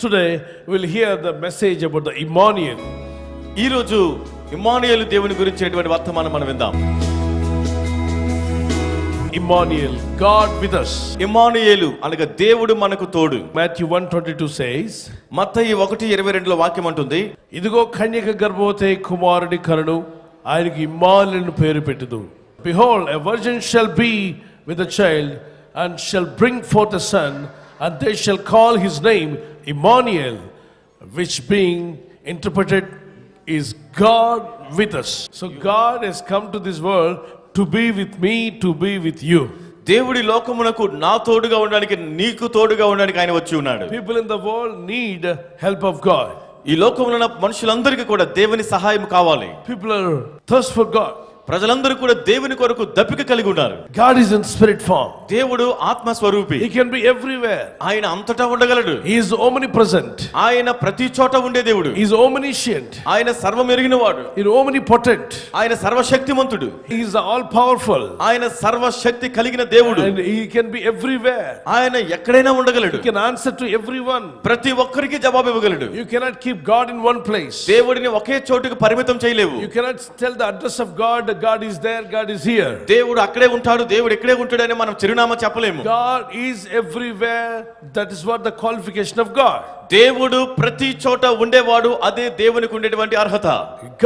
Today we'll hear the message about the Emmanuel. ఈ రోజు ఇమ్మానుయేలు దేవుని గురించినటువంటి వర్తమానం మనం విందాం. Emmanuel, God with us. Immanuel అనగా దేవుడు మనకు తోడు. Matthew 1:22 says, మత్తయి 1:22 వాక్యం అంటుంది, ఇదిగో కన్యక గర్భవతి కుమారుని కనును, ఆయనకి ఇమ్మానుయేలు పేరు పెట్టుదు. Behold, a virgin shall be with a child and shall bring forth a son, and they shall call his name Emmanuel, which being interpreted is God with us. So God has come to this world to be with me, to be with you. దేవుడి లోకమునకు నా తోడుగా ఉండడానికి, నీకు తోడుగా ఉండడానికి ఆయన వచ్చి ఉన్నాడు. People in the world need help of God. ఈ లోకములో ఉన్న మనుషులందరికీ కూడా దేవుని సహాయం కావాలి. People are thirst for God. ప్రజలందరూ కూడా దేవుని కొరకు దప్పిక కలిగి ఉన్నారు. God is in spirit form. దేవుడు ఆత్మ స్వరూపి. He can be everywhere. ఆయన అంతటా ఉండగలడు. He is omnipresent. ఆయన ప్రతి చోట ఉండే దేవుడు. He is omniscient. ఆయన సర్వం ఎరిగిన వాడు. He is omnipotent. ఆయన సర్వశక్తిమంతుడు. He is all powerful. ఆయన సర్వశక్తి కలిగిన దేవుడు. And he can be everywhere. ఆయన ఎక్కడైనా ఉండగలడు. He can answer to everyone. ప్రతి ఒక్కరికి జవాబు ఇవ్వగలడు. You cannot keep God in one place. దేవుడిని ఒకే చోటుకు పరిమితం చేయలేవు. You cannot tell the address of God. God is there, God is here. దేవుడు అక్కడే ఉంటాడు, దేవుడు ఇక్కడే ఉంటాడు అని మనం చిరునామా చెప్పలేము. God is everywhere. That is what the qualification of God. దేవుడు ప్రతి చోట ఉండేవాడు, అదే దేవునికి ఉండేటువంటి అర్హత.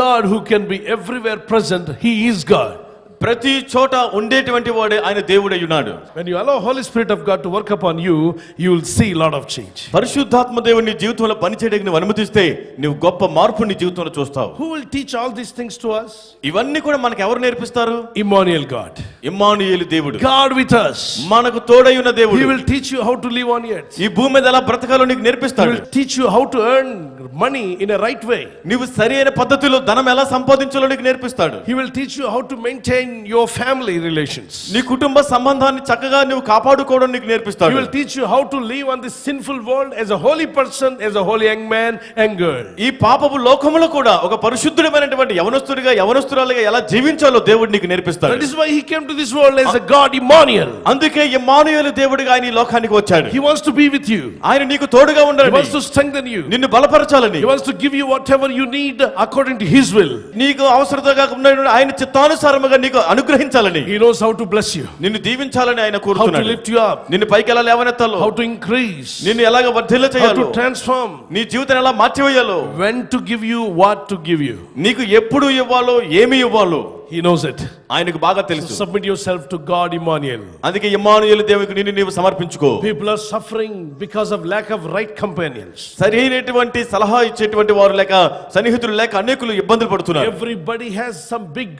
God who can be everywhere present, he is God. ప్రతి చోట ఉండేటువంటి వాడే ఆయన దేవుడై ఉన్నాడు. When you allow Holy Spirit of God to work upon you, you will see a lot of change. పరిశుద్ధాత్మ దేవుని నీ జీవితంలో పనిచేయడానికి నువ్వు అనుమతిస్తే నువ్వు గొప్ప మార్పు నీ జీవితంలో చూస్తావు. Who will teach all these things to us? ఇవన్నీ కూడా మనకు ఎవరు నేర్పిస్తారు? Emmanuel God. ఇమ్మానుయేలు దేవుడు. God with us. మనకు తోడై ఉన్న దేవుడు. He will teach you how to live on earth. ఈ భూమి మీద ఎలా బ్రతకాలో నీకు He నేర్పిస్తాడు. will teach you how to earn money in a right way. నీవు సరైన పద్ధతిలో ధనం ఎలా సంపాదించాలో నీకు నేర్పిస్తాడు. He will teach you how to maintain your family relations. నీ కుటుంబ సంబంధాన్ని చక్కగా నువ్వు కాపాడుకోవడం నీకు He నేర్పిస్తాడు. will teach you how to live on this sinful world as a holy person, as a holy young man and girl. ఈ పాపపు లోకములో కూడా ఒక పరిశుద్ధుడైనటువంటి యవనస్తుడిగా యవనస్తురాలిగా ఎలా జీవించాలో దేవుడు నీకు నేర్పిస్తాడు. That is why he came to this world as a God Emmanuel. అందుకే ఇమ్మానుయేలు దేవుడిగా ఆయన ఈ లోకానికి వచ్చాడు. He wants to be with you. ఆయన నీకు తోడుగా He ఉండాలని, wants to strengthen you. నిన్ను బలపరచాలని, He wants to give you whatever you need according to his will. నీకు అవసరతగా ఉన్న ఆయన చిత్తానుసారముగా నీకు అనుగ్రహించాలని, He knows how to bless you, నిన్ను దీవించాలని ఆయన how to కోరుతున్నాడు. lift you up, నిన్ను పైకి ఎలా లేవనెత్తాలో, how to increase, నిన్ను ఎలాగ వర్ధిల్ల how చేయాలో, to transform, నీ జీవితాన్ని ఎలా మార్చివేయాలో, when to give you, what to give you. నీకు ఎప్పుడు ఇవ్వాలో, ఏమి ఇవ్వాలో He knows it. ఆయనకు బాగా తెలుసు. So submit yourself to God Emmanuel. అందుకే ఇమ్మానుయేలు దేవునికి నిన్ను నీవు సమర్పించుకో. People are suffering because of lack of right companions. సరైనటువంటి సలహా ఇచ్చేటువంటి వారు లేక, సన్నిహితులు లేక అనేకులు ఇబ్బందులు పడుతున్నారు. Everybody has some big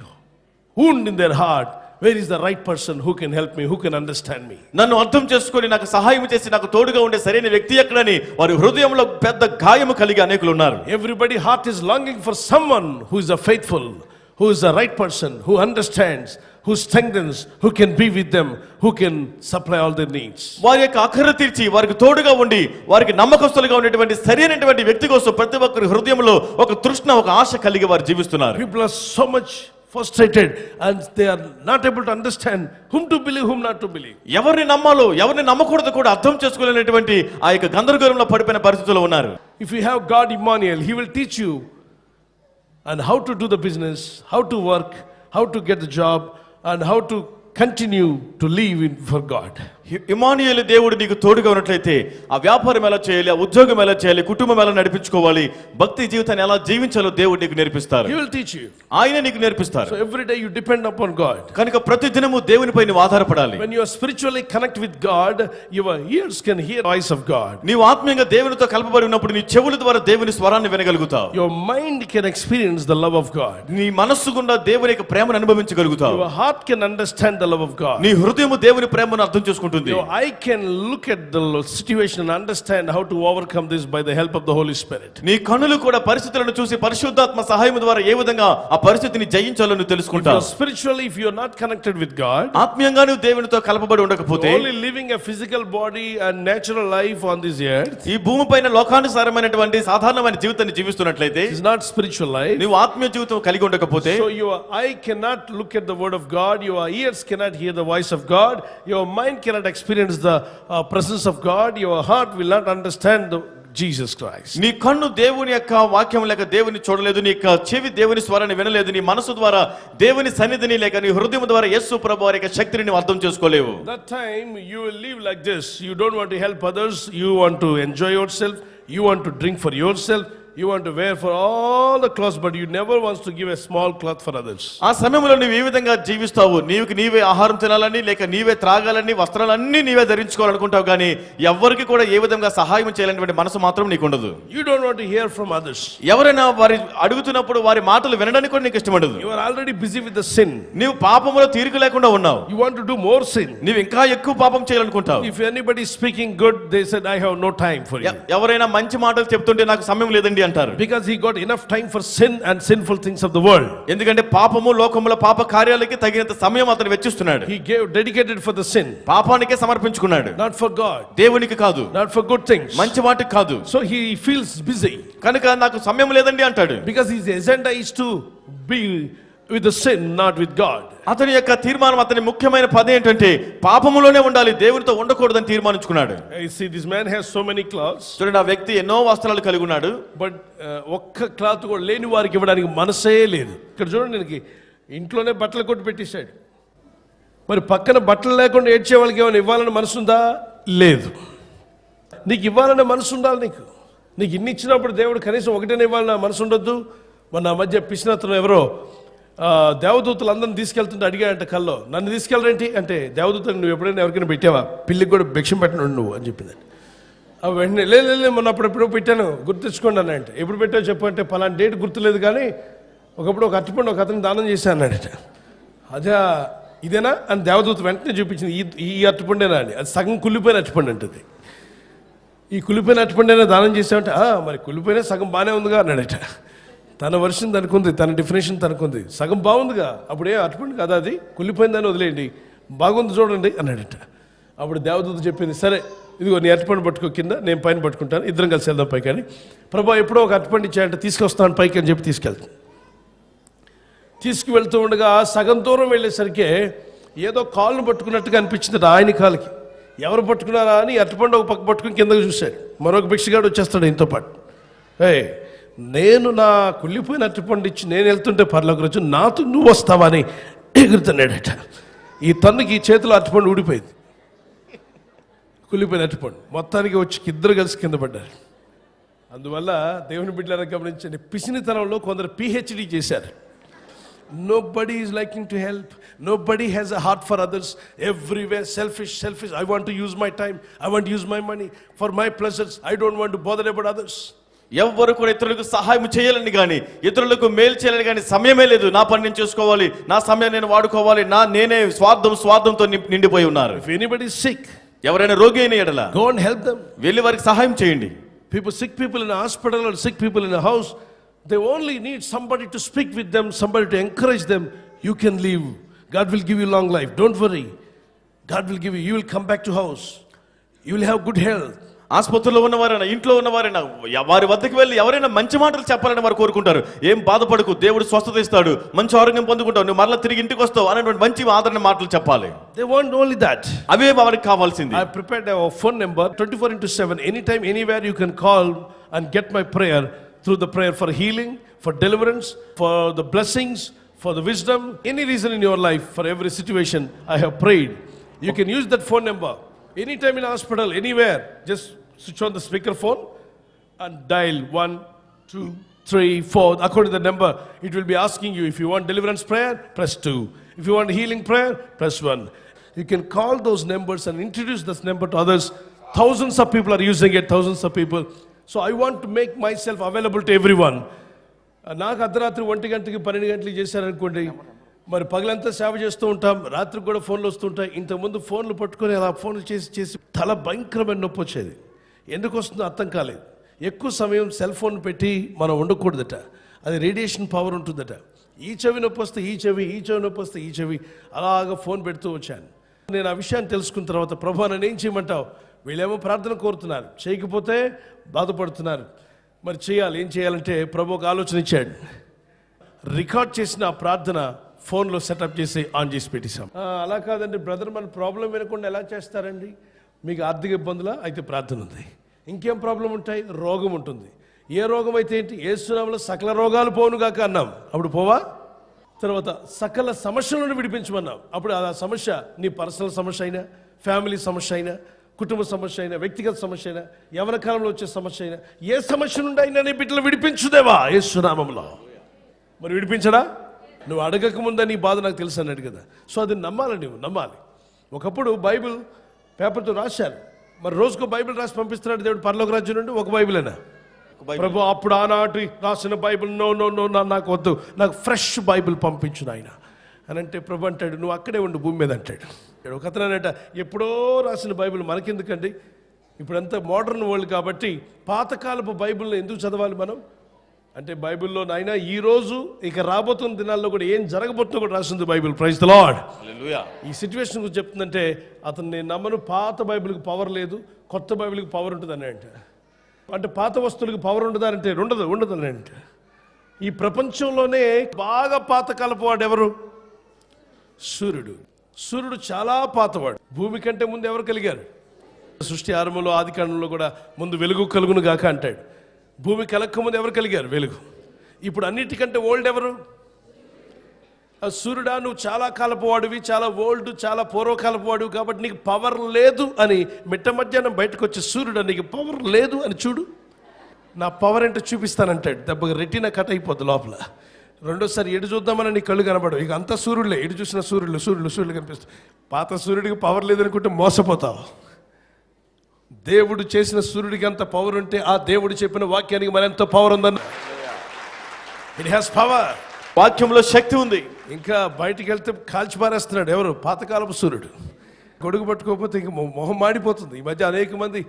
wound in their heart. Where is the right person who can help me, who can understand me? నన్ను అర్థం చేసుకొని నాకు సహాయం చేసి నాకు తోడుగా ఉండే సరైన వ్యక్తి ఎక్కడని వారి హృదయంలో పెద్ద గాయము కలిగి అనేకులు ఉన్నారు. Everybody heart is longing for someone who is a faithful, who is the right person, who understands, who strengthens, who can be with them, who can supply all their needs. వారి యొక్క అక్కర తీర్చి వారికి తోడుగా ఉండి వారికి నమ్మకస్తులుగా ఉండేటువంటి సరైనటువంటి వ్యక్తి కోసం ప్రతి ఒక్కరి హృదయంలో ఒక తృష్ణ, ఒక ఆశ కలిగి వారు జీవిస్తున్నారు. People are so much frustrated and they are not able to understand whom to believe, whom not to believe. ఎవరిని నమ్మాలో ఎవరిని నమ్మకూడదు కూడా అర్థం చేసుకోలేనటువంటి ఆ యొక్క గందరగోళంలో పడిపోయిన పరిస్థితుల్లో ఉన్నారు. If you have God Emmanuel, he will teach you and how to do the business, how to work, how to get the job, and how to continue to live for God. Immanuel దేవుడు నీకు తోడుగా ఉన్నట్లయితే ఆ వ్యాపారం ఎలా చేయాలి, ఆ ఉద్యోగం ఎలా చేయాలి, కుటుంబం ఎలా నడిపించుకోవాలి, భక్తి జీవితాన్ని ఎలా జీవించాలో దేవుడు నీకు నేర్పిస్తారు. He will teach you. ఆయన నీకు నేర్పిస్తారు. So every day you depend upon God. కనుక ప్రతి దినము దేవునిపై నువ్వు ఆధారపడాలి. When you are spiritually connect with God, your ears can hear the voice of God. నీవు ఆత్మీయంగా దేవునితో కలపబడి ఉన్నప్పుడు నీ చెవుల ద్వారా దేవుని స్వరాన్ని వినగలుగుతావు. Your mind can experience the love of God. నీ మనస్సు గుండా దేవుని యొక్క ప్రేమను అనుభవించగలుగుతావు. Your heart can understand the love of God. నీ హృదయము దేవుని ప్రేమను అర్థం చేసుకుంటుంది. Your eye can look at the situation and understand how to overcome this by the help of the Holy Spirit. నీ కన్నులు కూడా పరిస్థితులను చూసి పరిశుద్ధాత్మ సహాయం ద్వారా ఏ విధంగా ఆ పరిస్థితిని జయించాలో నువ్వు తెలుసుకుంటావు. Spiritually, if you are not connected with God, ఆత్మీయంగా నువ్వు దేవునితో కలపబడి ఉండకపోతే, only living a physical body and natural life on this earth, ఈ భూమిపైన లోకానుసారమైనటువంటి సాధారణమైన జీవితాన్ని జీవిస్తున్నట్లయితే, is not spiritual life. నువ్వు ఆత్మీయ జీవితం కలిగి ఉండకపోతే, So your eye cannot look at the word of God, your ears cannot hear the voice of God, your mind cannot experience the presence of God, your heart will not understand the Jesus Christ. నీ కన్ను దేవుని యొక్క వాక్యం లేక దేవుని చూడలేదు, నీ యొక్క చెవి దేవుని స్వరాన్ని వినలేదు, నీ మనసు ద్వారా దేవుని సన్నిధిని లేక నీ హృదయం ద్వారా యేసు ప్రభువు వారి యొక్క శక్తిని నువ్వు అర్థం చేసుకోలేవు. That time you will live like this. You don't want to help others. You want to enjoy yourself. You want to drink for yourself. You want to wear for all the clothes, but you never wants to give a small cloth for others. ఆ సమయంలో నువ్వు ఈ విధంగా జీవిస్తావు. నీవే ఆహారం తినాలని లేక నీవే త్రాగాలని వస్త్రాలన్నీ నీవే ధరించుకోవాలనుకుంటావు, కానీ ఎవరికి కూడా ఏ విధంగా సహాయం చేయాలనేటువంటి మనసు మాత్రం నీకు ఉండదు. You don't want to hear from others. ఎవరైనా వారి అడుగుతున్నప్పుడు వారి మాటలు వినడానికి కూడా నీకు ఇష్టం ఉండదు. You are already busy with the sin. నీవు పాపములో తీరిక లేకుండా ఉన్నావు. You want to do more sin. నీవు ఇంకా ఎక్కువ పాపం చేయాలనుకుంటావు. If anybody is speaking good, they said, I have no time for you. ఎవరైనా మంచి మాటలు చెప్తుంటే నాకు సమయం లేదండి అంటారు. Because he got enough time for sin and sinful things of the world. ఎందుకంటే పాపము లోకముల పాప కార్యాలకి తగినంత సమయం అతను వెచ్చిస్తున్నాడు. He gave dedicated for the sin. పాపానికే సమర్పించుకున్నాడు. Not for God. దేవునికి కాదు. Not for good things. మంచి వాటికి కాదు. So he feels busy. కనుక నాకు సమయం లేదండి అంటాడు. Because his agenda is to be with the sin, not with God. అతని యొక్క తీర్మానం, అతని ముఖ్యమైన పదం ఏంటంటే పాపములోనే ఉండాలి, దేవునితో ఉండకూడదని తీర్మానించుకున్నాడు. I see this man has so many clothes. చూడండి, ఆ వ్యక్తి ఎన్నో వస్త్రాలు కలిగి ఉన్నాడు. But ఒక్క క్లాత్ కూడా లేని వారికి ఇవ్వడానికి మనసే లేదు. ఇక్కడ చూడండి, నేను ఇంట్లోనే బట్టలు కొట్టి పెట్టేశాడు. మరి పక్కన బట్టలు లేకుండా ఏడ్చే వాళ్ళకి ఏమైనా ఇవ్వాలని మనసు ఉందా? లేదు. నీకు ఇవ్వాలనే మనసు ఉండాలి. నీకు ఇన్ని ఇచ్చినప్పుడు దేవుడు కనీసం ఒకటేనే ఇవ్వాలన్న మనసు ఉండొద్దు. మొన్న మధ్య పిచ్చినతను ఎవరో దేవదూతలు అందరిని తీసుకెళ్తుంటే అడిగాడంట కల్లో, నన్ను తీసుకెళ్ళరేంటి అంటే, దేవదూతలు నువ్వు ఎప్పుడైనా ఎవరికైనా పెట్టావా? పిల్లికి కూడా భిక్షం పెట్టను నువ్వు అని చెప్పింది. అవి వెంటనే లేదు మొన్న అప్పుడెప్పుడో పెట్టాను, గుర్తు తెచ్చుకోండి అన్నాడంటే. ఎప్పుడు పెట్టావు చెప్పు అంటే, పలానా డేట్ గుర్తులేదు కానీ ఒకప్పుడు ఒక అరటిపండు ఒక అతను దానం చేశాను అన్నాడట. అదే ఇదేనా అని దేవదూత వెంటనే చూపించింది. ఈ అరటిపండేనా అని. అది సగం కుళ్ళిపోయిన అరటిపండు అంటుంది. ఈ కుళ్ళిపోయిన అరటిపండేనా దానం చేసామంటే, మరి కుళ్ళిపోయినా సగం బాగానే ఉందిగా అన్నాడట. తన వర్షన్ తనకుంది, తన డెఫినేషన్ తనకుంది. సగం బాగుందిగా, అప్పుడే అటుపండి కదా, అది కుళ్ళిపోయిందని వదిలేయండి, బాగుంది చూడండి అన్నాడట. అప్పుడు దేవదూత చెప్పింది, సరే ఇదిగో నీ అరటిపండు పట్టుకో కింద, నేను పైన పట్టుకుంటాను, ఇద్దరం కలిసి వెళ్దాం పైకి అని. ప్రభా ఎప్పుడో ఒక అరటిపండు ఇచ్చాయంటే తీసుకొస్తాను పైకి అని చెప్పి తీసుకెళ్తాను. తీసుకువెళ్తూ ఉండగా సగం దూరం వెళ్ళేసరికి ఏదో కాళ్ళను పట్టుకున్నట్టుగా అనిపించింది ఆయన కాలుకి. ఎవరు పట్టుకున్నారా అని అరటిపండు ఒక పక్క పట్టుకుని కిందకు చూశాడు. మరొక భిక్షగాడు వచ్చేస్తాడు ఇంతో పాటు. నేను నా కుళ్ళిపోయిన అరటిపండు ఇచ్చి నేను వెళ్తుంటే పర్లోకి వచ్చి నాతో నువ్వు వస్తావా అని ఎగురుతున్నాడట. ఈ తన్నుకి ఈ చేతిలో అరటిపండు ఊడిపోయింది, కుళ్ళిపోయిన అరటిపండు. మొత్తానికి వచ్చి ఇద్దరు కలిసి కింద పడ్డారు. అందువల్ల దేవుని బిడ్డలను గమనించండి, పిసినితనంలో కొందరు PhD చేశారు. Nobody is liking to help. Nobody has a heart for others. Everywhere selfish. I want to use my time. I want to use my money for my pleasures. I don't want to bother about others. ఎవరు కూడా ఇతరులకు సహాయం చేయాలని కానీ ఇతరులకు మేలు చేయాలని కానీ సమయమే లేదు. నా పని నేను చేసుకోవాలి, నా సమయం నేను వాడుకోవాలి, నేనే స్వార్థంతో నిండిపోయి ఉన్నారు. If anybody is sick, ఎవరైనా రోగి అయిన ఎడల go and help them. వెళ్ళి వారికి సహాయం చేయండి. Sick people in a hospital or sick people in a house, they only need somebody to speak with them, somebody to encourage them. You can live. God will give you long life. Don't worry. God will give you. You will come back to house. You will have good health. ఆసుపత్రిలో ఉన్నవారైనా ఇంట్లో ఉన్నవారైనా వారి వద్దకు వెళ్ళి ఎవరైనా మంచి మాటలు చెప్పాలని వారు కోరుకుంటారు. ఏం బాధపడకు, దేవుడు స్వస్థత ఇస్తాడు, మంచి ఆరోగ్యం పొందుకుంటావు, నువ్వు మరలా తిరిగి ఇంటికి వస్తావు అనేటువంటి మంచి ఆదరణ మాటలు చెప్పాలి. They want only that. అవే వారికి కావాల్సింది. I prepared a phone number 24/7. Anytime, anywhere you can call and get my prayer through the prayer for healing, for deliverance, for the blessings, for the wisdom, any reason in your life, for every situation I have prayed. You can use that phone number. Anytime in hospital, anywhere, just switch on the speaker phone and dial 1, 2, 3, 4. According to the number, it will be asking you, if you want deliverance prayer, press 2. If you want healing prayer, press 1. You can call those numbers and introduce this number to others. Thousands of people are using it, thousands of people. So I want to make myself available to everyone. నాకు అర్ధరాత్రి 1 గంటకి 12 గంటలకి చేశారనుకోండి, మరి పగలంతా సేవ చేస్తూ ఉంటాం, రాత్రికి కూడా ఫోన్లు వస్తుంటాయి. ఇంతకుముందు ఫోన్లు పట్టుకొని అలా ఫోన్లు చేసి తల భయంకరమైన నొప్పి వచ్చేది. ఎందుకు వస్తుందో అర్థం కాలేదు. ఎక్కువ సమయం సెల్ ఫోన్ పెట్టి మనం ఉండకూడదట, అది రేడియేషన్ పవర్ ఉంటుందట. ఈ చెవి నొప్పి వస్తే ఈ చెవి నొప్పి వస్తే ఈ చెవి, అలాగ ఫోన్ పెడుతూ వచ్చాను. నేను ఆ విషయాన్ని తెలుసుకున్న తర్వాత, ప్రభు నన్ను ఏం చేయమంటావు? వీళ్ళేమో ప్రార్థన కోరుతున్నారు, చేయకపోతే బాధపడుతున్నారు, మరి చేయాలి. ఏం చేయాలంటే ప్రభు ఒక ఆలోచన ఇచ్చాడు. రికార్డ్ చేసిన ఆ ప్రార్థన ఫోన్లో సెటప్ చేసి ఆన్ చేసి పెట్టేశాం. అలా కాదండి బ్రదర్, మన ప్రాబ్లం వినకుండా ఎలా చేస్తారండి? మీకు ఆర్థిక ఇబ్బందులా? అయితే ప్రార్థన ఉంది. ఇంకేం ప్రాబ్లం ఉంటాయి? రోగం ఉంటుంది. ఏ రోగం అయితే ఏంటి? యేసు నామములో సకల రోగాలు పోవును గాక అన్నాం, అప్పుడు పోవా? తర్వాత సకల సమస్యలను విడిపించమన్నాం, అప్పుడు ఆ సమస్య నీ పర్సనల్ సమస్య అయినా, ఫ్యామిలీ సమస్య అయినా, కుటుంబ సమస్య అయినా, వ్యక్తిగత సమస్య అయినా, యవన కాలంలో వచ్చే సమస్య అయినా, ఏ సమస్య నుండి అయినా నీ బిడ్డలు విడిపించుదేవా యేసు నామములో. మరి విడిపించడా? నువ్వు అడగక ముందే నీ బాధ నాకు తెలుసు అన్నాడు కదా. సో అది నమ్మాలి, నువ్వు నమ్మాలి. ఒకప్పుడు బైబిల్ పేపర్తో రాశారు, మరి రోజుకు బైబిల్ రాసి పంపిస్తున్నాడు దేవుడు పరలోక రాజ్యం నుండి. ఒక బైబిలేనా? ప్రభు అప్పుడు ఆనాటి రాసిన బైబిల్ నో నో నో నాకు వద్దు, నాకు ఫ్రెష్ బైబిల్ పంపించు నాయన అని అంటే ప్రభు అంటాడు, నువ్వు అక్కడే ఉండు భూమి మీద అంటాడు. ఒక అతను అనట, ఎప్పుడో రాసిన బైబిల్ మనకెందుకండి, ఇప్పుడంతా మోడర్న్ వరల్డ్ కాబట్టి పాతకాలపు బైబిల్ని ఎందుకు చదవాలి మనం అంటే, బైబిల్లో నాయన ఈరోజు ఇక రాబోతున్న దినాల్లో కూడా ఏం జరగబోతుందో కూడా రాసింది Bible. Praise the Lord. Hallelujah. ఈ సిచ్యువేషన్ గురించి చెప్తుందంటే, అతను నేను నమ్మను పాత బైబిల్కి పవర్ లేదు, కొత్త బైబిల్కి పవర్ ఉంటుందని అంటే పాత వస్తువులకు పవర్ ఉండదంటే ఉండదు అని అంటే. ఈ ప్రపంచంలోనే బాగా పాతకాలపు వాడు ఎవరు? సూర్యుడు. సూర్యుడు చాలా పాతవాడు. భూమి కంటే ముందు ఎవరు కలిగారు? సృష్టి ఆరంభంలో ఆదికాండంలో కూడా ముందు వెలుగు కలుగును గాక అంటాడు. భూమి కలక్క ముందు ఎవరు కలిగారు? వెలుగు. ఇప్పుడు అన్నిటికంటే ఓల్డ్ ఎవరు? సూర్యుడా, నువ్వు చాలా కాలపు వాడివి, చాలా ఓల్డ్, చాలా పూర్వకాలపు వాడివి కాబట్టి నీకు పవర్ లేదు అని మిట్ట మధ్యాహ్నం బయటకు వచ్చి, సూర్యుడా నీకు పవర్ లేదు అని చూడు, నా పవర్ ఏంటో చూపిస్తానంటాడు. దెబ్బగా రెటీనా కట్ అయిపోద్ది లోపల. రెండోసారి ఎడు చూద్దామని నీ కళ్ళు కనబడవు, ఇక అంతా సూర్యుడులే, ఎడు చూసిన సూర్యుడు కనిపిస్తుంది. పాత సూర్యుడికి పవర్ లేదనుకుంటే మోసపోతావు. దేవుడు చేసిన సూర్యుడికి అంత పవర్ ఉంటే ఆ దేవుడు చెప్పిన వాక్యానికి మరి ఎంతో పవర్ ఉందన్న. It has power. వాక్యంలో శక్తి ఉంది. ఇంకా బయటికి వెళ్తే కాల్చి పారేస్తున్నాడు ఎవరు? పాతకాలపు సూర్యుడు. గొడుగు పట్టుకోకపోతే ఇంక మొహం మాడిపోతుంది. ఈ మధ్య అనేక మంది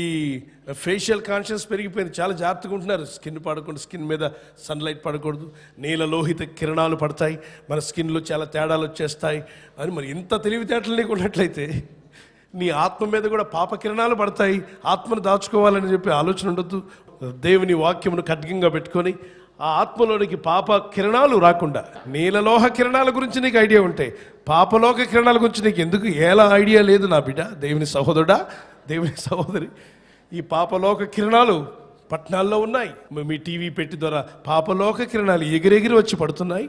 ఈ ఫేషియల్ కాన్షియస్ పెరిగిపోయింది, చాలా జాగ్రత్తగా ఉంటున్నారు. స్కిన్ పడకూడదు, స్కిన్ మీద సన్లైట్ పడకూడదు, నీలలోహిత కిరణాలు పడతాయి, మన స్కిన్లో చాలా తేడాలు వచ్చేస్తాయి అని. మరి ఇంత తెలివితేటలు నీకు ఉన్నట్లయితే నీ ఆత్మ మీద కూడా పాప కిరణాలు పడతాయి, ఆత్మను దాచుకోవాలని చెప్పి ఆలోచన ఉండొద్దు. దేవుని వాక్యమును ఖడ్గంగా పెట్టుకొని ఆ ఆత్మలోనికి పాప కిరణాలు రాకుండా, నీలలోహ కిరణాల గురించి నీకు ఐడియా ఉంటే పాపలోక కిరణాల గురించి నీకు ఎందుకు ఎలా ఐడియా లేదు నా బిడ్డ? దేవుని సహోదరుడా, దేవుని సహోదరి, ఈ పాపలోక కిరణాలు పట్టణాల్లో ఉన్నాయి. మీ టీవీ పెట్టి ద్వారా పాపలోక కిరణాలు ఎగిరెగిరి వచ్చి పడుతున్నాయి.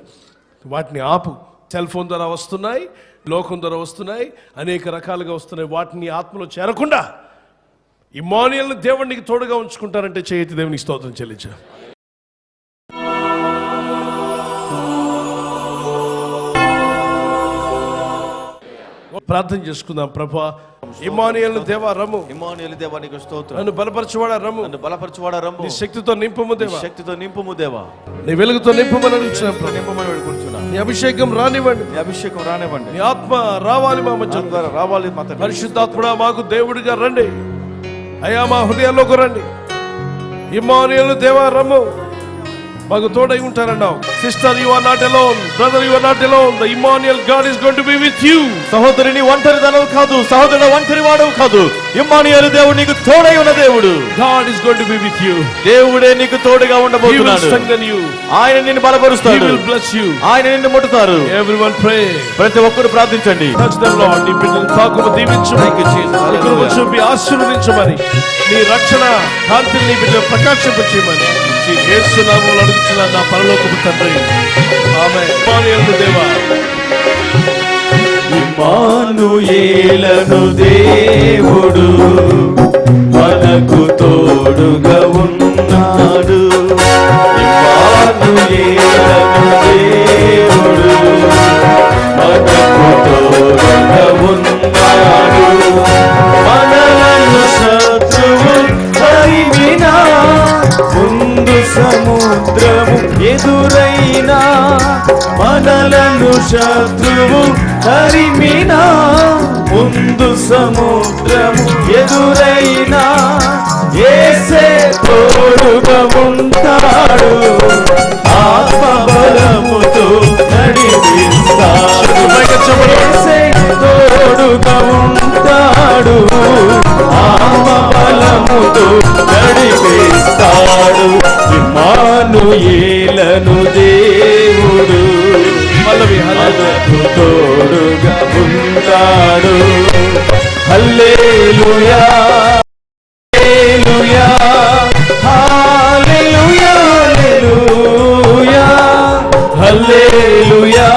వాటిని ఆపు. సెల్ ఫోన్ ద్వారా వస్తున్నాయి, లోకం ద్వారా వస్తున్నాయి, అనేక రకాలుగా వస్తున్నాయి. వాటిని ఆత్మలో చేరకుండా ఇమ్మానుయేలును దేవునికి తోడుగా ఉంచుకుంటారంటే చేయతి దేవునికి స్తోత్రం చెల్లించు. ప్రార్థన చేసుకుందాం. ప్రభా, ఇమ్మానుయేలు దేవా రమ్ము, ఇమ్మానుయేలు దేవా నీకు స్తోత్రం. నన్ను బలపరచువాడా రమ్ము, నన్ను బలపరచువాడా రమ్ము. నీ శక్తితో నింపుము దేవా, శక్తితో నింపుము దేవా, నీ వెలుగుతో నింపుమని అడుగుతున్నాం. నింపమని వేడుకుంటున్నాం. నీ అభిషేకం రానివ్వండి, నీ అభిషేకం రానివ్వండి. నీ ఆత్మ రావాలి మా మధ్య ద్వారా రావాలి. మా తండ్రి పరిశుద్ధాత్ముడా, మాకు దేవుడిగా రండి అయ్యా, మా హృదయాల్లోకి రండి. ఇమ్మానుయేలు దేవా రమ్ము, మాకు తోడై ఉంటారన్నావు. Sister, you are not alone. Brother, you are not alone. The Immanuel God is going to be with you. సహోదరుని ఒంటరి దానవు కాదు, సహోదరుడు ఒంటరి వాడవు కాదు. ఇమ్మానుయేలు దేవుడు నీకు తోడై ఉన్న దేవుడు. God is going to be with you. దేవుడే నీకు తోడుగా He will ఉండబోతున్నాడు. strengthen you. ఆయన నిన్ను బలపరుస్తాడు. He will bless you. ఆయన నిన్ను ముట్టుతారు. Everyone pray. ప్రతి ఒక్కరు ప్రార్థించండి. Touch them, Lord. నీ బిడ్డలను తాకుము, దీవించు. కృప చూపి ఆశీర్వదించమని, నీ రక్షణ కాంతిని నీ బిడ్డలు ప్రకాశింపచేయమని యేసు నామములో అడుగుచున్నాను నా పరలోకపు తండ్రి. ఆమేన్. ఇమ్మానుయేలు దేవా, ఇమ్మానుయేలను దేవుడు మనకు తోడుగా ఉన్నాడు. ఇమ్మానుయేలను దేవుడు మనకు తోడుగా ఉన్నాడు. మనలను శత్రువు తరిమినా, ముందు సముద్రము ఎదురైనా, మనలను శత్రువు తరిమినా, ముందు సముద్రము ఎదురైనా, యేసే తోడుగా ఉంటాడు. ఆత్మ బలముతో నడిపిస్తాడు. యేసే తోడుగా ఉంటాడు. ఆత్మ బలముతో నడిపిస్తాడు. ఇమ్మానుయేలను దేవుడు మనకు తోడుగా ఉంటాడు. Hallelujah, hallelujah. Hallelujah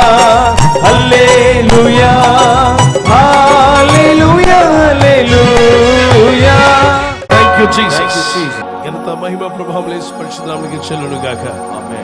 hallelujah hallelujah hallelujah. Thank you Jesus. ఎంత మహిమ ప్రభావం యేసు పరిశుద్ధ నామమునకు చెల్లును గాక. ఆమేన్.